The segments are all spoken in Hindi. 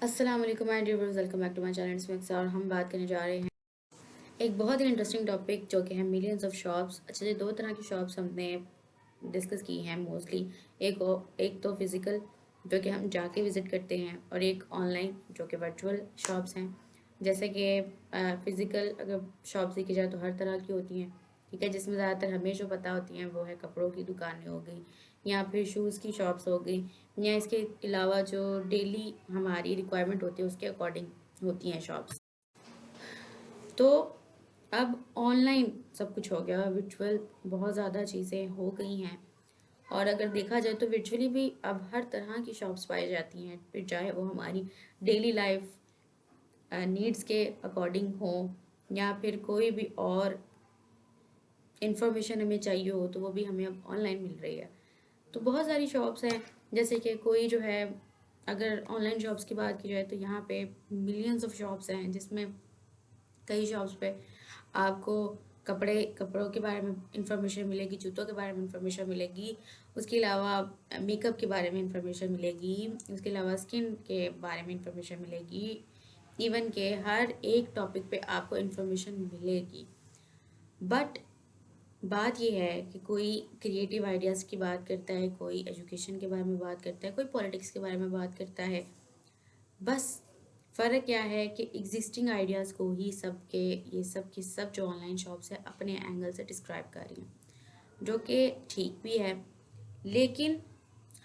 अस्सलाम वालेकुम and viewers, welcome back to my channel Smix. और हम बात करने जा रहे हैं एक बहुत ही इंटरेस्टिंग टॉपिक जो कि है मिलियंस ऑफ शॉप्स। अच्छा जी, दो तरह की शॉप्स हमने डिस्कस की हैं मोस्टली। एक तो फिज़िकल जो कि हम जाके विज़िट करते हैं, और एक ऑनलाइन जो कि वर्चुअल शॉप्स हैं। जैसे कि फ़िज़िकल अगर शॉप्स देखी जाए तो हर तरह की होती हैं, ठीक है, जिसमें ज़्यादातर हमें जो पता होती हैं वो है कपड़ों की दुकानें हो गई, या फिर शूज़ की शॉप्स हो गई, या इसके अलावा जो डेली हमारी रिक्वायरमेंट होती है उसके अकॉर्डिंग होती हैं शॉप्स। तो अब ऑनलाइन सब कुछ हो गया, वर्चुअल बहुत ज़्यादा चीज़ें हो गई हैं। और अगर देखा जाए तो वर्चुअली भी अब हर तरह की शॉप्स पाई जाती हैं, फिर चाहे वो हमारी डेली लाइफ नीड्स के अकॉर्डिंग हो, या फिर कोई भी और इंफॉर्मेशन हमें चाहिए हो तो वो भी हमें अब ऑनलाइन मिल रही है। तो बहुत सारी शॉप्स हैं, जैसे कि कोई जो है, अगर ऑनलाइन शॉप्स की बात की जाए तो यहाँ पे मिलियंस ऑफ शॉप्स हैं, जिसमें कई शॉप्स पे आपको कपड़ों के बारे में इंफॉर्मेशन मिलेगी, जूतों के बारे में इंफॉर्मेशन मिलेगी, उसके अलावा मेकअप के बारे में इंफॉर्मेशन मिलेगी, उसके अलावा स्किन के बारे में इंफॉर्मेशन मिलेगी, इवन के हर एक टॉपिक पे आपको इंफॉर्मेशन मिलेगी। बट बात ये है कि कोई क्रिएटिव आइडियाज़ की बात करता है, कोई एजुकेशन के बारे में बात करता है, कोई पॉलिटिक्स के बारे में बात करता है। बस फ़र्क क्या है कि एग्जिस्टिंग आइडियाज़ को ही ये सब की सब जो ऑनलाइन शॉप्स है अपने एंगल से डिस्क्राइब कर रही हैं, जो कि ठीक भी है। लेकिन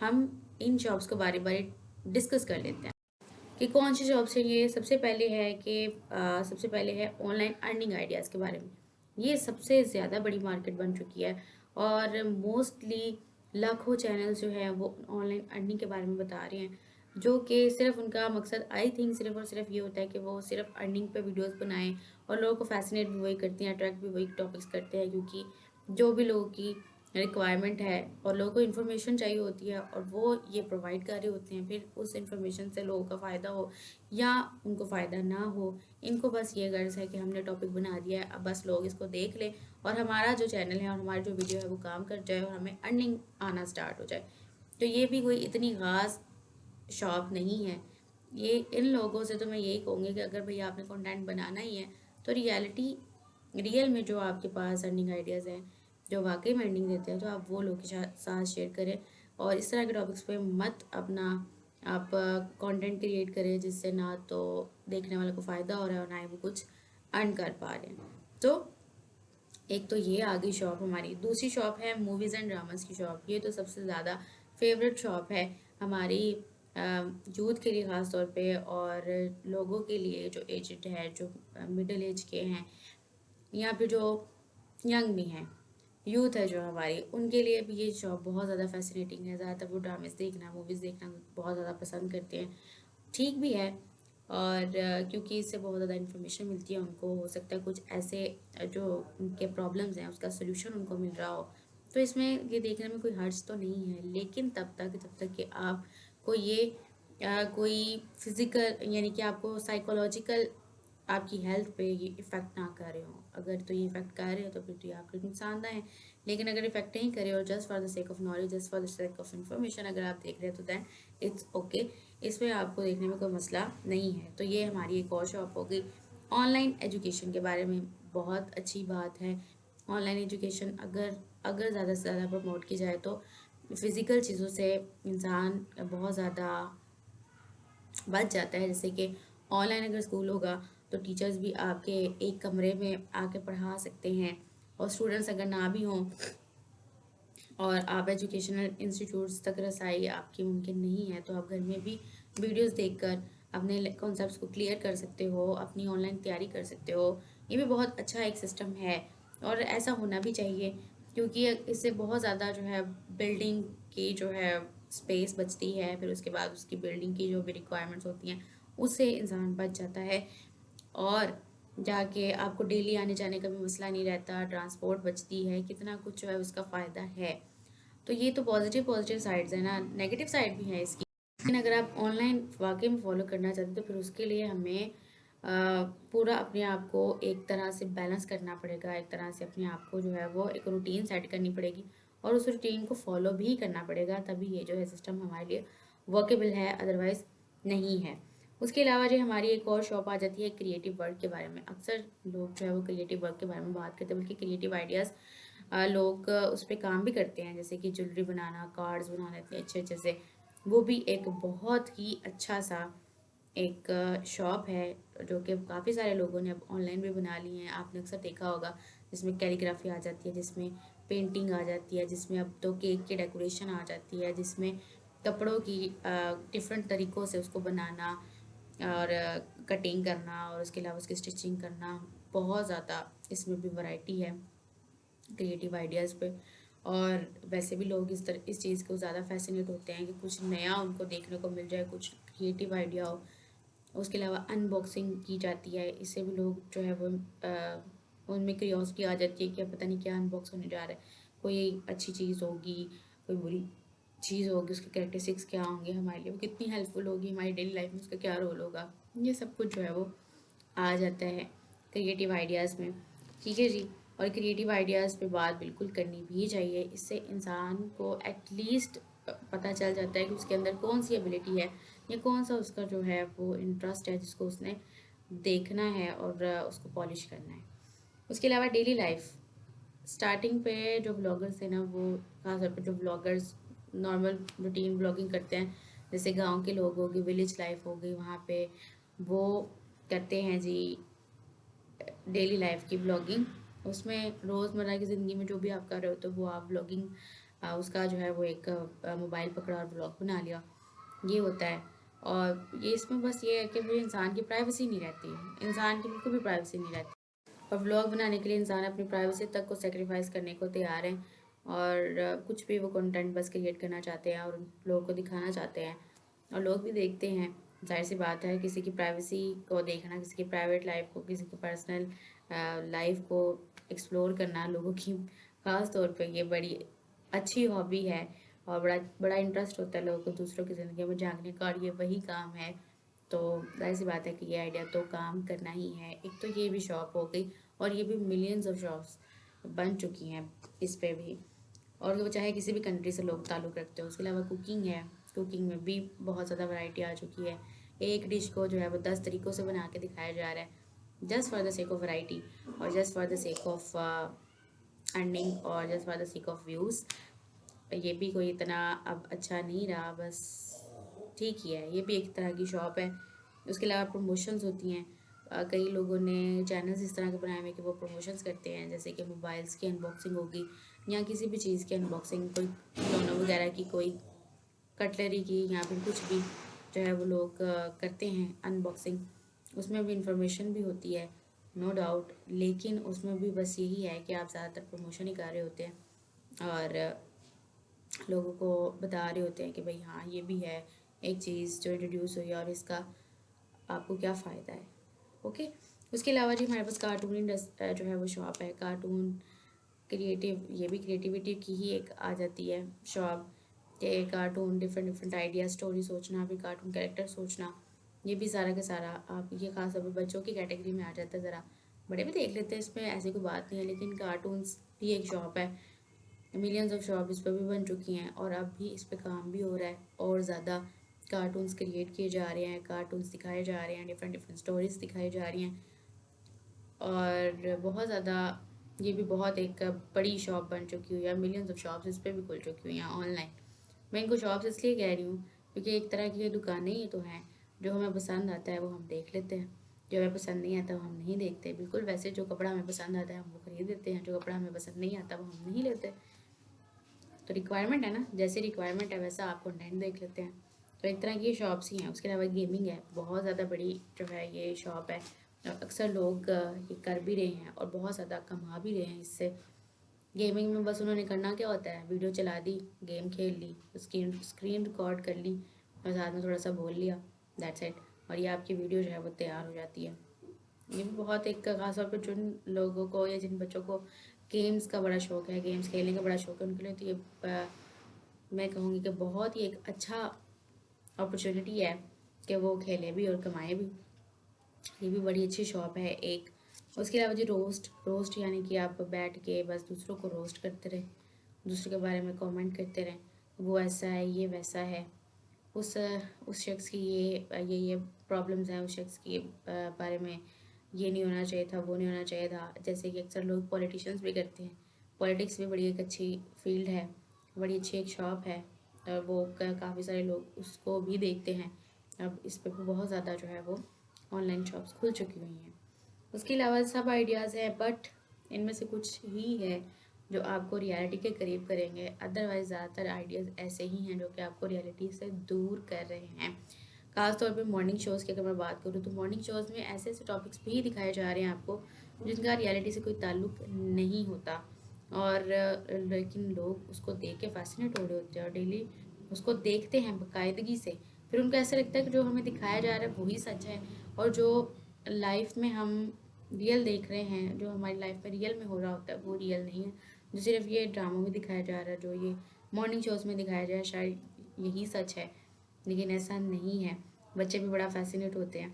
हम इन शॉप्स को बारी बारी डिस्कस कर लेते हैं कि कौन सी जॉब्स है ये। सबसे पहले है ऑनलाइन अर्निंग आइडियाज़ के बारे में। ये सबसे ज़्यादा बड़ी मार्केट बन चुकी है, और मोस्टली लाखों चैनल जो है वो ऑनलाइन अर्निंग के बारे में बता रहे हैं, जो कि सिर्फ उनका मकसद आई थिंक सिर्फ और सिर्फ ये होता है कि वो सिर्फ अर्निंग पे वीडियोस बनाएं, और लोगों को फैसिनेट भी वही करती हैं, अट्रैक्ट भी वही टॉपिक्स करते हैं, क्योंकि जो भी लोगों की रिक्वायरमेंट है और लोगों को इन्फॉर्मेशन चाहिए होती है और वो ये प्रोवाइड कर रहे होते हैं। फिर उस इन्फॉर्मेशन से लोगों का फ़ायदा हो या उनको फ़ायदा ना हो, इनको बस ये गर्ज है कि हमने टॉपिक बना दिया है, अब बस लोग इसको देख लें और हमारा जो चैनल है और हमारी जो वीडियो है वो काम कर जाए और हमें अर्निंग आना स्टार्ट हो जाए। तो ये भी कोई इतनी ख़ास शौक नहीं है। ये इन लोगों से तो मैं यही कहूँगी कि अगर भैया आपने कंटेंट बनाना ही है तो रियल में जो आपके पास अर्निंग आइडियाज़ हैं, जो वाकई में अर्निंग देते हैं, तो आप वो लोग के साथ शेयर करें। और इस तरह के टॉपिक्स पे मत अपना आप कंटेंट क्रिएट करें जिससे ना तो देखने वाले को फ़ायदा हो रहा है और ना ही वो कुछ अर्न कर पा रहे हैं। तो एक तो ये आ गई शॉप हमारी। दूसरी शॉप है मूवीज़ एंड ड्रामास की शॉप। ये तो सबसे ज़्यादा फेवरेट शॉप है हमारी यूथ के लिए ख़ास तौर पे, और लोगों के लिए जो एजड है, जो मिडिल एज के हैं, या फिर जो यंग भी हैं, यूथ है जो हमारी, उनके लिए भी ये शॉप बहुत ज़्यादा फैसिनेटिंग है। ज़्यादातर वो ड्रामेस देखना, मूवीज़ देखना बहुत ज़्यादा पसंद करते हैं। ठीक भी है। और क्योंकि इससे बहुत ज़्यादा इन्फॉर्मेशन मिलती है उनको, हो सकता है कुछ ऐसे जो उनके प्रॉब्लम्स हैं उसका सोल्यूशन उनको मिल रहा हो, तो इसमें ये देखने में कोई हर्ज तो नहीं है। लेकिन जब तक कि आपको ये कोई फिज़िकल यानी कि आपको साइकोलॉजिकल आपकी हेल्थ पे ये इफ़ेक्ट ना कर रहे हो, अगर तो ये इफ़ेक्ट कर रहे हो तो फिर तो ये आपके लिए नुकसानदायक है। लेकिन अगर इफ़ेक्ट नहीं करे और just for the sake of knowledge, just for the sake of information अगर आप देख रहे हैं तो दैन इट्स ओके। इसमें आपको देखने में कोई मसला नहीं है। तो ये हमारी एक और शॉप हो गई। ऑनलाइन एजुकेशन के बारे में बहुत अच्छी बात है। ऑनलाइन एजुकेशन अगर अगर ज़्यादा से ज़्यादा प्रमोट की जाए तो फ़िज़िकल चीज़ों से इंसान बहुत ज़्यादा बच जाता है। जैसे कि ऑनलाइन अगर स्कूल होगा तो टीचर्स भी आपके एक कमरे में आके पढ़ा सकते हैं, और स्टूडेंट्स अगर ना भी हों और आप एजुकेशनल इंस्टीट्यूट्स तक रसाई आपकी मुमकिन नहीं है, तो आप घर में भी वीडियोस देखकर अपने कॉन्सेप्ट्स को क्लियर कर सकते हो, अपनी ऑनलाइन तैयारी कर सकते हो। ये भी बहुत अच्छा एक सिस्टम है और ऐसा होना भी चाहिए, क्योंकि इससे बहुत ज़्यादा जो है बिल्डिंग की जो है स्पेस बचती है, फिर उसके बाद उसकी बिल्डिंग की जो भी रिक्वायरमेंट्स होती हैं उससे इंसान बच जाता है, और जाके आपको डेली आने जाने का भी मसला नहीं रहता, ट्रांसपोर्ट बचती है, कितना कुछ जो है उसका फ़ायदा है। तो ये तो पॉजिटिव साइड्स है ना, नेगेटिव साइड भी है इसकी। लेकिन अगर आप ऑनलाइन वाकई में फॉलो करना चाहते हैं तो फिर उसके लिए हमें पूरा अपने आप को एक तरह से बैलेंस करना पड़ेगा, एक तरह से अपने आप को जो है वो एक रूटीन सेट करनी पड़ेगी, और उस रूटीन को फॉलो भी करना पड़ेगा, तभी ये जो है सिस्टम हमारे लिए वर्केबल है, अदरवाइज़ नहीं है। उसके अलावा जो हमारी एक और शॉप आ जाती है क्रिएटिव वर्क के बारे में। अक्सर लोग जो है वो क्रिएटिव वर्क के बारे में बात करते हैं, बल्कि क्रिएटिव आइडियाज़ लोग उस पे काम भी करते हैं, जैसे कि ज्वेलरी बनाना, कार्ड्स बना लेते हैं अच्छे अच्छे से। वो भी एक बहुत ही अच्छा सा एक शॉप है, जो कि काफ़ी सारे लोगों ने अब ऑनलाइन भी बना ली हैं। आपने अक्सर देखा होगा, जिसमें कैलीग्राफी आ जाती है, जिसमें पेंटिंग आ जाती है, जिसमें अब तो केक की डेकोरेशन आ जाती है, जिसमें कपड़ों की डिफरेंट तरीक़ों से उसको बनाना और कटिंग करना और उसके अलावा उसकी स्टिचिंग करना। बहुत ज़्यादा इसमें भी वैरायटी है क्रिएटिव आइडियाज़ पे। और वैसे भी लोग इस चीज़ को ज़्यादा फैसिनेट होते हैं कि कुछ नया उनको देखने को मिल जाए, कुछ क्रिएटिव आइडिया हो। उसके अलावा अनबॉक्सिंग की जाती है, इससे भी लोग जो है वो उनमें क्यूरियोसिटी आ जाती है कि अब पता नहीं क्या अनबॉक्स होने जा रहा है। कोई अच्छी चीज़ होगी, कोई बुरी चीज़ होगी, उसके कैरेक्टरिस्टिक्स क्या होंगे हमारे लिए, वो कितनी हेल्पफुल होगी हमारी डेली लाइफ में, उसका क्या रोल होगा। ये सब कुछ जो है वो आ जाता है क्रिएटिव आइडियाज़ में। ठीक है जी। और क्रिएटिव आइडियाज़ पे बात बिल्कुल करनी भी चाहिए, इससे इंसान को एटलीस्ट पता चल जाता है कि उसके अंदर कौन सी एबिलिटी है या कौन सा उसका जो है वो इंटरेस्ट है, जिसको उसने देखना है और उसको पॉलिश करना है। उसके अलावा डेली लाइफ, स्टार्टिंग पे जो ब्लॉगर्स थे ना, वो खासतौर पर जो ब्लॉगर्स नॉर्मल रूटीन ब्लॉगिंग करते हैं, जैसे गांव के लोग हो गए, विलेज लाइफ हो गई, वहाँ पे वो करते हैं जी डेली लाइफ की ब्लॉगिंग। उसमें रोज़मर्रा की ज़िंदगी में जो भी आप कर रहे हो तो वो आप ब्लॉगिंग उसका जो है वो एक मोबाइल पकड़ा और ब्लॉग बना लिया, ये होता है। और ये इसमें बस ये है कि भाई इंसान की प्राइवेसी नहीं रहती है, इंसान की बिल्कुल भी प्राइवेसी नहीं रहती। और व्लॉग बनाने के लिए इंसान अपनी प्राइवेसी तक को सेक्रीफाइस करने को तैयार हैं। और कुछ भी वो कंटेंट बस क्रिएट करना चाहते हैं और लोगों को दिखाना चाहते हैं, और लोग भी देखते हैं। जाहिर सी बात है, किसी की प्राइवेसी को देखना, किसी की प्राइवेट लाइफ को, किसी की पर्सनल लाइफ को एक्सप्लोर करना लोगों की, ख़ास तौर पे ये बड़ी अच्छी हॉबी है। और बड़ा बड़ा इंटरेस्ट होता है लोगों को दूसरों की ज़िंदगी में झांकने का, और ये वही काम है। तो जाहिर सी बात है कि ये आइडिया तो काम करना ही है। एक तो ये भी शॉप हो गई, और ये भी मिलियंस ऑफ शॉप्स बन चुकी हैं इस पे भी। और वो चाहे किसी भी कंट्री से लोग ताल्लुक़ रखते हो। उसके अलावा कुकिंग है, कुकिंग में भी बहुत ज़्यादा वैरायटी आ चुकी है। एक डिश को जो है वो 10 तरीक़ों से बना के दिखाया जा रहा है, just for the sake of variety, और just for the sake of earning, और just for the sake of views. ये भी कोई इतना अब अच्छा नहीं रहा, बस ठीक ही है। ये भी एक तरह की शॉप है। उसके अलावा प्रमोशंस होती हैं। कई लोगों ने चैनल्स इस तरह के बनाए हुए हैं कि वो प्रमोशंस करते हैं, जैसे कि मोबाइल्स की अनबॉक्सिंग होगी या किसी भी चीज़ की अनबॉक्सिंग, कोई खिलौनों वगैरह की, कोई कटलरी की, या फिर कुछ भी जो है वो लोग करते हैं अनबॉक्सिंग। उसमें भी इंफॉर्मेशन भी होती है, नो डाउट, लेकिन उसमें भी बस यही है कि आप ज़्यादातर प्रमोशन ही कर रहे होते हैं और लोगों को बता रहे होते हैं कि भाई हाँ ये भी है एक चीज़ जो इंट्रोड्यूस हुई है और इसका आपको क्या फ़ायदा है। ओके। उसके अलावा जी हमारे पास कार्टून जो है वो शॉप है, कार्टून क्रिएटिव, ये भी क्रिएटिविटी की ही एक आ जाती है शॉप, के cartoon different different idea, story सोचना, फिर कार्टून कैरेक्टर सोचना, ये भी सारा का सारा आप ये खास तौर पर बच्चों की कैटेगरी में आ जाता है। ज़रा बड़े भी देख लेते हैं, इसमें ऐसी कोई बात नहीं है, लेकिन कार्टून्स भी एक शॉप है। मिलियंस ऑफ शॉप इस पर भी बन चुकी हैं, और अब भी इस पर काम भी हो रहा है, और ज़्यादा कार्टून्स क्रिएट किए जा रहे हैं, कार्टून्स दिखाए जा रहे हैं, डिफरेंट डिफरेंट स्टोरीज दिखाई जा रही हैं। और बहुत ज़्यादा ये भी बहुत एक बड़ी शॉप बन चुकी हुई है। मिलियंस ऑफ शॉप्स इस पर भी खुल चुकी हुई हैं ऑनलाइन। मैं इनको शॉप्स इसलिए कह रही हूँ क्योंकि एक तरह की ये दुकानें ही तो हैं, जो हमें पसंद आता है वो हम देख लेते हैं, जो हमें पसंद नहीं आता वो हम नहीं देखते। बिल्कुल वैसे जो कपड़ा हमें पसंद आता है हम वो खरीद लेते हैं, जो कपड़ा हमें पसंद नहीं आता वो हम नहीं लेते। तो रिक्वायरमेंट है ना, जैसे रिक्वायरमेंट है वैसा आप कंटेंट देख लेते हैं। तो एक तरह की ये शॉप्स ही हैं। उसके अलावा गेमिंग है, बहुत ज़्यादा बड़ी जो है ये शॉप है, और अक्सर लोग ये कर भी रहे हैं और बहुत ज़्यादा कमा भी रहे हैं इससे। गेमिंग में बस उन्होंने करना क्या होता है, वीडियो चला दी, गेम खेल ली, स्क्रीन स्क्रीन रिकॉर्ड कर ली और साथ में थोड़ा सा बोल लिया, दैट्स इट, और ये आपकी वीडियो जो है वो तैयार हो जाती है। ये भी बहुत एक खास तौर पर जिन लोगों को या जिन बच्चों को गेम्स का बड़ा शौक है, गेम्स खेलने का बड़ा शौक है, उनके लिए तो ये मैं कहूँगी कि बहुत ही एक अच्छा अपॉर्चुनिटी है कि वो खेलें भी और कमाएं भी। ये भी बड़ी अच्छी शॉप है एक। उसके अलावा जी रोस्ट, रोस्ट यानी कि आप बैठ के बस दूसरों को रोस्ट करते रहें, दूसरे के बारे में कमेंट करते रहें, वो ऐसा है ये वैसा है, उस शख्स की ये प्रॉब्लम्स हैं, उस शख्स की बारे में ये नहीं होना चाहिए था, वो नहीं होना चाहिए था। जैसे कि अक्सर लोग पॉलिटिशियंस भी करते हैं। पॉलिटिक्स भी बड़ी एक अच्छी फील्ड है, बड़ी अच्छी एक शॉप है, और वो काफ़ी सारे लोग उसको भी देखते हैं। अब इस पे भी बहुत ज़्यादा जो है वो ऑनलाइन शॉप्स खुल चुकी हुई हैं। उसके अलावा सब आइडियाज़ हैं, बट इनमें से कुछ ही है जो आपको रियलिटी के करीब करेंगे। अदरवाइज़ ज़्यादातर आइडियाज़ ऐसे ही हैं जो कि आपको रियलिटी से दूर कर रहे हैं। ख़ास तौर पे मॉर्निंग शोज़ की अगर मैं बात करूँ तो मॉर्निंग शोज़ में ऐसे ऐसे टॉपिक्स भी दिखाए जा रहे हैं आपको जिनका रियलिटी से कोई ताल्लुक नहीं होता, और लेकिन लोग उसको देख के फैसिनेट हो रहे होते हैं और डेली उसको देखते हैं बाकायदगी से। फिर उनको ऐसा लगता है कि जो हमें दिखाया जा रहा है वही सच है, और जो लाइफ में हम रियल देख रहे हैं, जो हमारी लाइफ में रियल में हो रहा होता है, वो रियल नहीं है। जो सिर्फ ये ड्रामों में दिखाया जा रहा है, जो ये मॉर्निंग शोज़ में दिखाया जा रहा है, शायद यही सच है, लेकिन ऐसा नहीं है। बच्चे भी बड़ा फैसिनेट होते हैं।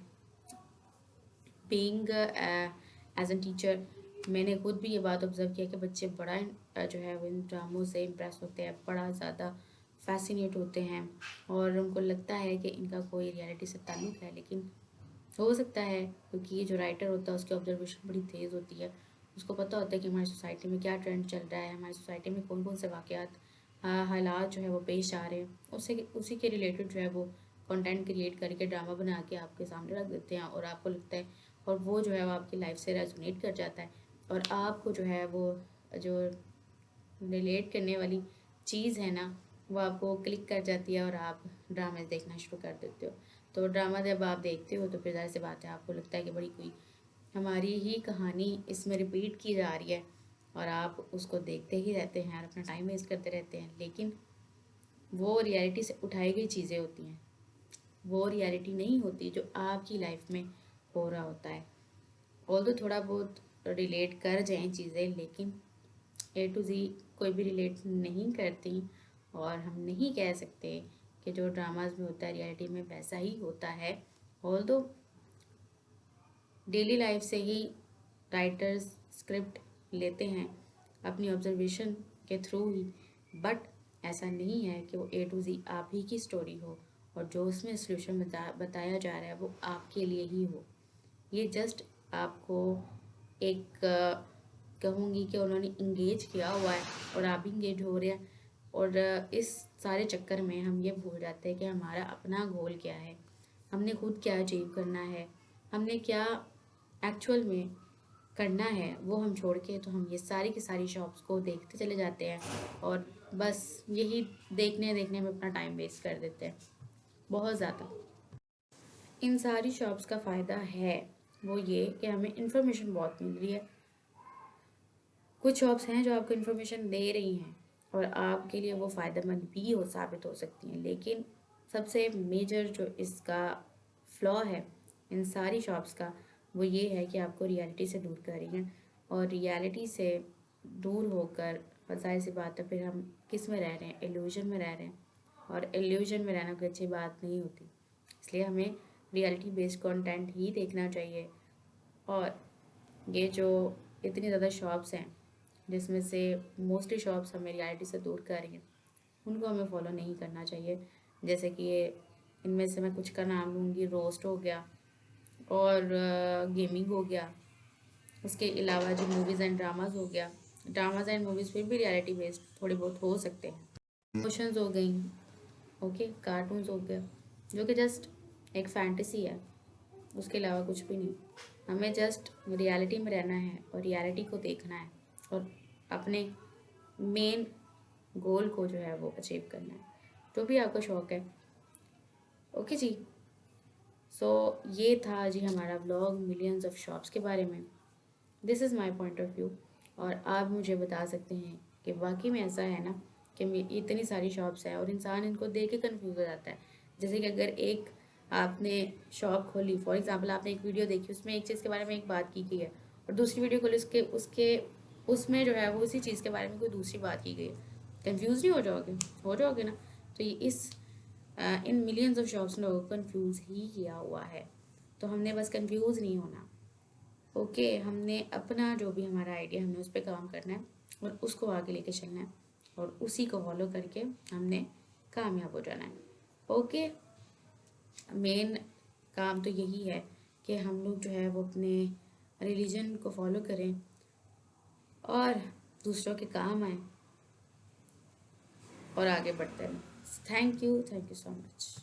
बीइंग एज एन टीचर, मैंने खुद भी ये बात ऑब्जर्व किया कि बच्चे बड़ा जो है वो इन ड्रामों से इम्प्रेस होते हैं, बड़ा ज़्यादा फैसिनेट होते हैं, और उनको लगता है कि इनका कोई रियलिटी से ताल्लुक़ है। लेकिन हो सकता है क्योंकि ये जो राइटर होता है उसकी ऑब्जर्वेशन बड़ी तेज़ होती है, उसको पता होता है कि हमारी सोसाइटी में क्या ट्रेंड चल रहा है, हमारी सोसाइटी में कौन कौन से वाक़यात हालात जो है वो पेश आ रहे हैं, उसी के रिलेटेड जो है वो कंटेंट क्रिएट करके ड्रामा बना के आपके सामने रख देते हैं, और आपको लगता है, और वो जो है वो आपकी लाइफ से रेजोनेट कर जाता है, और आपको जो है वो जो रिलेट करने वाली चीज़ है ना, वो आपको क्लिक कर जाती है और आप ड्रामे देखना शुरू कर देते हो। तो ड्रामा जब आप देखते हो तो फिर ज़ाहिर सी बात है आपको लगता है कि बड़ी कोई हमारी ही कहानी इसमें रिपीट की जा रही है, और आप उसको देखते ही रहते हैं और अपना टाइम वेस्ट करते रहते हैं। लेकिन वो रियलिटी से उठाई गई चीज़ें होती हैं, वो रियलिटी नहीं होती जो आपकी लाइफ में हो रहा होता है। ऑल्दो थोड़ा बहुत रिलेट कर जाएं चीज़ें, लेकिन ए टू ज़ी कोई भी रिलेट नहीं करती, और हम नहीं कह सकते कि जो ड्रामाज में होता है रियलिटी में वैसा ही होता है। ऑल्दो डेली लाइफ से ही राइटर्स स्क्रिप्ट लेते हैं अपनी ऑब्जर्वेशन के थ्रू ही, बट ऐसा नहीं है कि वो ए टू ज़ी आप ही की स्टोरी हो, और जो उसमें सोल्यूशन बताया जा रहा है वो आपके लिए ही हो। ये जस्ट आपको एक कहूँगी कि उन्होंने इंगेज किया हुआ है और आप भी इंगेज हो रहे हैं, और इस सारे चक्कर में हम ये भूल जाते हैं कि हमारा अपना गोल क्या है, हमने खुद क्या अचीव करना है, हमने क्या एक्चुअल में करना है, वो हम छोड़ के तो हम ये सारी की सारी शॉप्स को देखते चले जाते हैं, और बस यही देखने देखने में अपना टाइम वेस्ट कर देते हैं बहुत ज़्यादा। इन सारी शॉप्स का फ़ायदा है वो ये कि हमें इंफॉर्मेशन बहुत मिल रही है। कुछ शॉप्स हैं जो आपको इन्फॉर्मेशन दे रही हैं और आपके लिए वो फ़ायदेमंद भी साबित हो सकती हैं, लेकिन सबसे मेजर जो इसका फ्लॉ है इन सारी शॉप्स का, वो ये है कि आपको रियलिटी से दूर कर रही हैं, और रियलिटी से दूर होकर ज़ाहिर सी बात है फिर हम किस में रह रहे हैं, इल्यूजन में रह रहे हैं, और इल्यूजन में रहना कोई अच्छी बात नहीं होती। इसलिए हमें रियलिटी बेस्ड कंटेंट ही देखना चाहिए। और ये जो इतनी ज़्यादा शॉप्स हैं जिसमें से मोस्टली शॉप्स हमें रियलिटी से दूर कर रही हैं, उनको हमें फॉलो नहीं करना चाहिए। जैसे कि ये इनमें से मैं कुछ का नाम लूँगी, रोस्ट हो गया, और गेमिंग हो गया। उसके अलावा जो मूवीज़ एंड ड्रामाज हो गया, ड्रामाज एंड मूवीज़ फिर भी रियलिटी बेस्ड थोड़ी बहुत हो सकते हैं। इमोशंस हो गई, ओके, कार्टून्स हो गया, जो कि जस्ट एक फैंटेसी है, उसके अलावा कुछ भी नहीं। हमें जस्ट रियलिटी में रहना है और रियलिटी को देखना है, और अपने मेन गोल को जो है वो अचीव करना है, जो भी आपका शौक़ है। ओके जी, सो ये था जी हमारा व्लॉग मिलियंस ऑफ शॉप्स के बारे में। This is my point of view, और आप मुझे बता सकते हैं कि वाकई में ऐसा है ना कि इतनी सारी शॉप्स हैं और इंसान इनको देख के कन्फ्यूज़ हो जाता है। जैसे कि अगर एक आपने शॉप खोली, फॉर एग्जांपल आपने एक वीडियो देखी, उसमें एक चीज़ के बारे में एक बात की गई है, और दूसरी वीडियो खोली उसके उसके उसमें जो है वो उसी चीज़ के बारे में कोई दूसरी बात की गई है। कन्फ्यूज़ नहीं हो जाओगे ना। तो ये इन मिलियंस ऑफ शॉप्स ने लोगों को कन्फ्यूज़ ही किया हुआ है। तो हमने बस कन्फ्यूज़ नहीं होना, ओके, हमने अपना जो भी हमारा आइडिया हमने उस पर काम करना है और उसको आगे लेके चलना है, और उसी को फॉलो करके हमने कामयाब हो जाना है। ओके, मेन काम तो यही है कि हम लोग जो है वो अपने रिलीजन को फॉलो करें और दूसरों के काम आए और आगे बढ़ते रहें। Thank you so much.